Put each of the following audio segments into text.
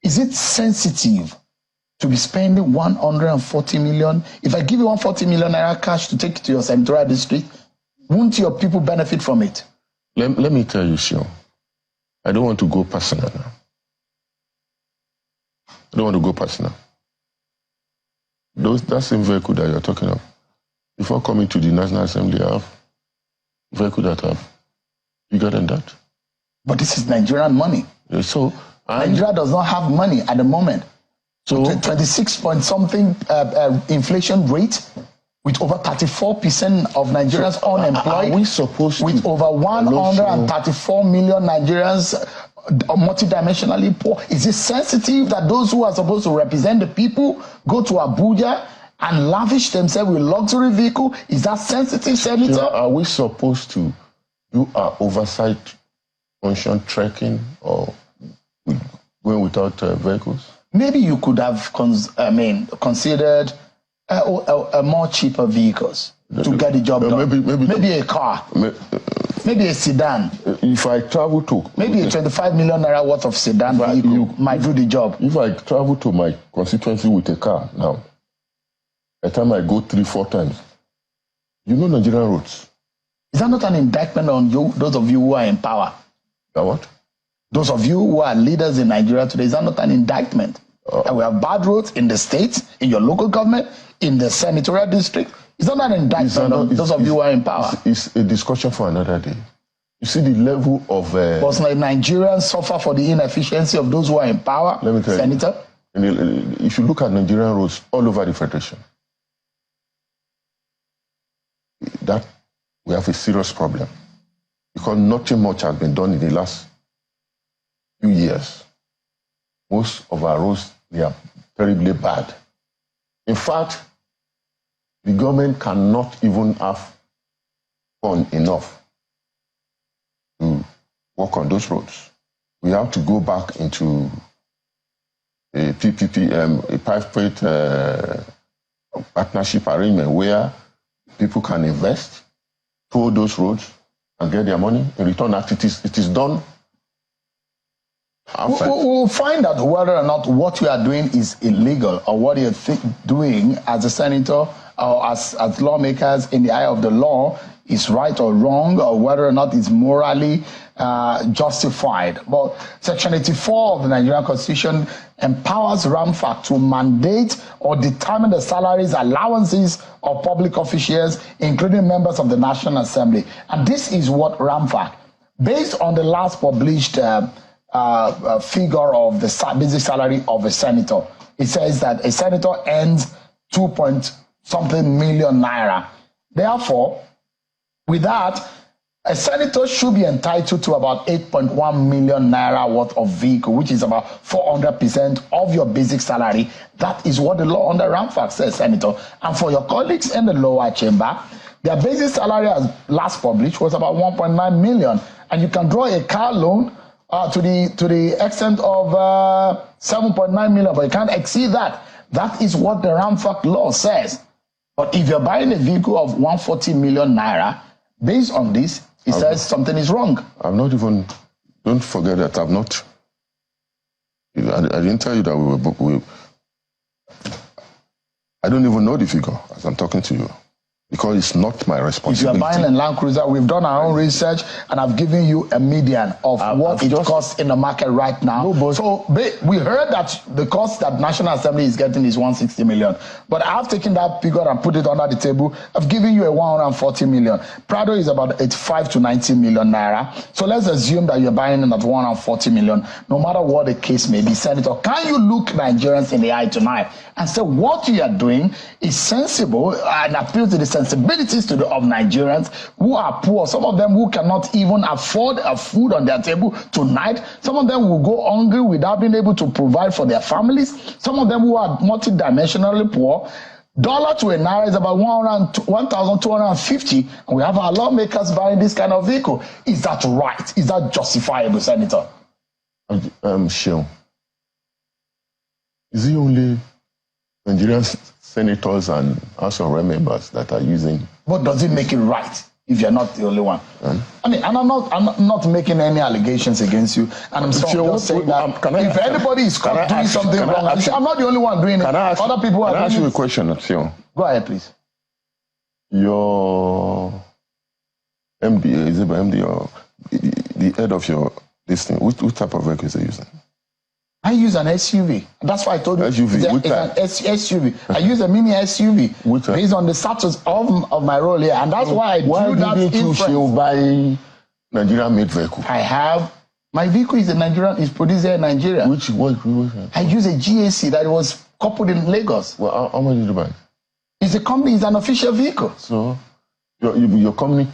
Is it sensitive to be spending 140 million? If I give you 140 million naira cash to take to your senatorial district, won't your people benefit from it? Let me tell you, Sean. I don't want to go personal now. I don't want to go personal. That same vehicle that you're talking of, before coming to the National Assembly, I have a vehicle that I have bigger than that. But this is Nigerian money. Yeah, so Nigeria does not have money at the moment. So 26 point something inflation rate, with over 34% of Nigerians unemployed. Are we supposed to? With over 134 million Nigerians multidimensionally poor. Is it sensitive that those who are supposed to represent the people go to Abuja and lavish themselves with luxury vehicle? Is that sensitive, Senator? Are we supposed to do our oversight function trekking or going without vehicles? Maybe you could have considered more cheaper vehicles to get the job done. Maybe a car. Maybe a sedan. If I travel to... Maybe a 25 million naira worth of sedan vehicle might do the job. If I travel to my constituency with a car now, by the time I go 3-4 times, you know Nigerian roads. Is that not an indictment on you, those of you who are in power? What? Those of you who are leaders in Nigeria today, is that not an indictment? And we have bad roads in the states, in your local government, in the senatorial district. Is that not an indictment on those of you who are in power? It's a discussion for another day. You see the level of... But Nigerians suffer for the inefficiency of those who are in power, let me tell Senator? You, if you look at Nigerian roads all over the Federation, that we have a serious problem. Because nothing much has been done in the last few years. Most of our roads, they are terribly bad. In fact, the government cannot even have fund enough to work on those roads. We have to go back into a PPP, a private partnership arrangement where people can invest, tow those roads, and get their money. In return, it is done. We'll find out whether or not what you are doing is illegal or what you're doing as a senator or as lawmakers in the eye of the law is right or wrong, or whether or not it's morally justified. But Section 84 of the Nigerian Constitution empowers RAMFAC to mandate or determine the salaries, allowances of public officials, including members of the National Assembly. And this is what RAMFAC, based on the last published figure of the basic salary of a senator, it says that a senator earns 2-point-something million naira. Therefore, with that, a senator should be entitled to about 8.1 million naira worth of vehicle, which is about 400% of your basic salary. That is what the law under RAMFAC says, Senator. And for your colleagues in the lower chamber, their basic salary as last published was about 1.9 million. And you can draw a car loan to the extent of 7.9 million, but you can't exceed that. That is what the RAMFAC law says. But if you're buying a vehicle of 140 million naira, based on this, it says something is wrong. I'm not even, don't forget that I'm not, I didn't tell you that I don't even know the figure as I'm talking to you, because it's not my responsibility. If you're buying a Land Cruiser, we've done our own research, and I've given you a median of what it costs in the market right now. No, so we heard that the cost that National Assembly is getting is 160 million. But I've taken that figure and put it under the table. I've given you a 140 million. Prado is about 85 to 90 million naira. So let's assume that you're buying it at 140 million, no matter what the case may be. Senator, can you look Nigerians in the eye tonight and say what you are doing is sensible and appeal to the sensibilities of Nigerians who are poor, some of them who cannot even afford a food on their table tonight, some of them will go hungry without being able to provide for their families, some of them who are multidimensionally poor. Dollar to a naira is about 1,250, and we have our lawmakers buying this kind of vehicle. Is that right? Is that justifiable, Senator? Sure. Is it only Nigerian senators and House of Rep members that are using? What does it make it right? if you're not the only one. I mean, and I'm not making any allegations against you, and I'm just saying that if anybody is caught doing something wrong, I'm not the only one doing it. Other people are doing it. Can I ask you a question, Sion? Go ahead, please. Your MD, is it MD or the head of your this thing? Which type of vehicle is he using? I use an SUV. That's why I told you. SUV. It's an SUV. I use a mini SUV based on the status of my role here, and that's why I drew that inference. Why didn't you buy Nigerian-made vehicle? I have. My vehicle is produced here in Nigeria. Which I use a GAC that was coupled in Lagos. Well, how much did you buy? It's a company. It's an official vehicle. So, your company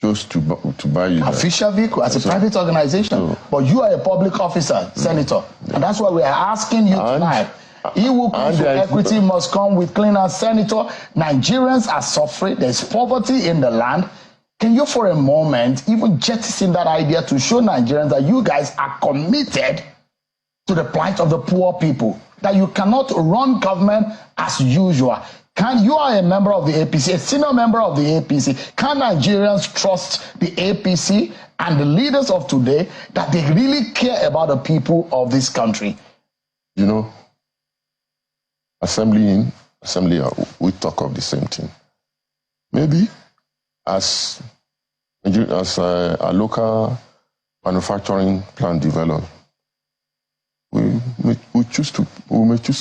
chose to buy you official vehicle as a private organization, but you are a public officer, Senator, and that's why we are asking you tonight. He who comes with equity must come with cleaner. Senator, Nigerians are suffering. There's poverty in the land. Can you, for a moment, even jettison that idea to show Nigerians that you guys are committed to the plight of the poor people, that you cannot run government as usual? You are a member of the APC, a senior member of the APC. Can Nigerians trust the APC and the leaders of today that they really care about the people of this country? You know, assembly, we talk of the same thing. Maybe as a local manufacturing plant develop, we may choose to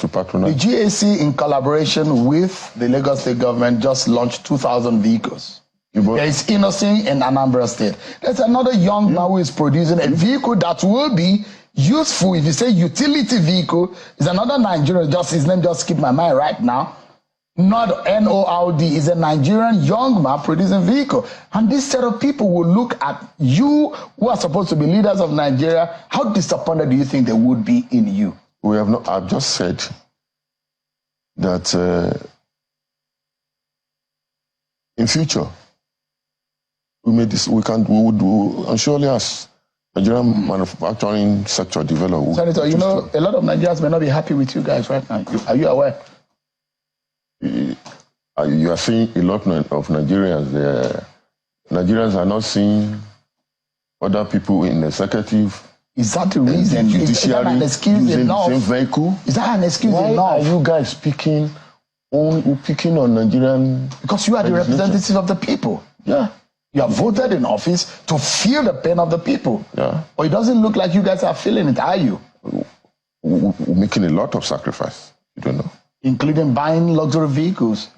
patronize. The GAC, in collaboration with the Lagos State government, just launched 2,000 vehicles. There is Innocent in Anambra State. There's another young man who is producing a vehicle that will be useful. If you say utility vehicle, is another Nigerian, his name just skipped my mind right now. Not NORD, is a Nigerian young man producing vehicle. And this set of people will look at you, who are supposed to be leaders of Nigeria. How disappointed do you think they would be in you? We have not. I've just said that in future we would do, and surely as Nigerian manufacturing sector develop. Senator, you know, a lot of Nigerians may not be happy with you guys right now. Are you aware? You are seeing a lot of Nigerians. Nigerians are not seeing other people in the executive. Is that the reason? Is that an excuse enough? The same vehicle? Is that an excuse enough? Why are you guys picking on Nigerian? Because you are the representative of the people. Yeah. You are voted in office to feel the pain of the people. Yeah. But it doesn't look like you guys are feeling it, are you? We're making a lot of sacrifice. You don't know. Including buying luxury vehicles.